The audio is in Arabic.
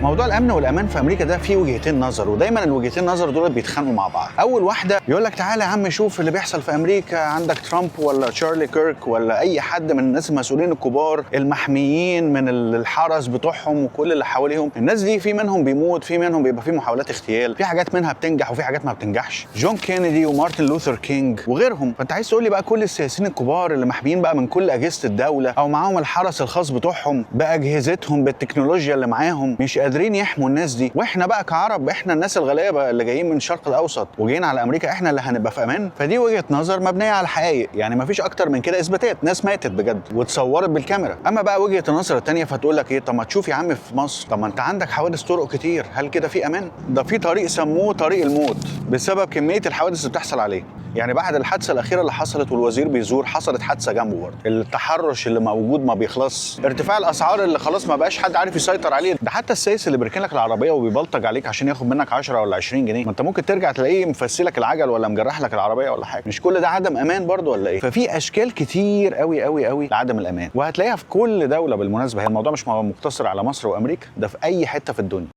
موضوع الامن والامان في امريكا ده فيه وجهتين نظر، ودايما الوجهتين نظر دول بيتخانقوا مع بعض. اول واحده يقول لك تعالى يا عم شوف اللي بيحصل في امريكا، عندك ترامب ولا تشارلي كيرك ولا اي حد من الناس المسؤولين الكبار المحميين من الحرس بتوعهم وكل اللي حواليهم، الناس دي في منهم بيموت، في منهم بيبقى في محاولات اغتيال، في حاجات منها بتنجح وفي حاجات ما بتنجحش، جون كينيدي ومارتن لوثر كينج وغيرهم. فانت عايز تقول لي بقى كل السياسيين الكبار اللي محميين بقى من كل اجهزه الدوله او معاهم الحرس الخاص بتوعهم باجهزتهم بالتكنولوجيا اللي معاهم مش قادرين يحموا الناس دي، واحنا بقى كعرب احنا الناس الغلابه اللي جايين من الشرق الاوسط وجايين على امريكا احنا اللي هنبقى في امان؟ فدي وجهه نظر مبنيه على الحقائق، يعني مفيش اكتر من كده اثباتات، ناس ماتت بجد واتصورت بالكاميرا. اما بقى وجهه النظر الثانيه فتقول لك ايه، طب ما تشوف يا عم في مصر، طب ما انت عندك حوادث طرق كتير، هل كده في امان؟ ده في طريق سموه طريق الموت بسبب كميه الحوادث اللي بتحصل عليه. يعني بعد الحادثه الاخيره اللي حصلت والوزير بيزور حصلت حادثه جنبه برضه، التحرش اللي موجود ما بيخلص، ارتفاع الاسعار اللي خلاص ما بقاش حد عارف يسيطر عليه، ده حتى السايس اللي بيركن لك العربيه وبيبلطج عليك عشان ياخد منك 10 ولا 20 جنيه، ما انت ممكن ترجع تلاقيه مفسلك العجل ولا مجرح لك العربيه ولا حاجه. مش كل ده عدم امان برضه ولا ايه؟ ففي اشكال كتير قوي قوي قوي لعدم الامان، وهتلاقيها في كل دوله بالمناسبه. هي الموضوع مش مقتصر على مصر وامريكا، ده في اي حته في الدنيا.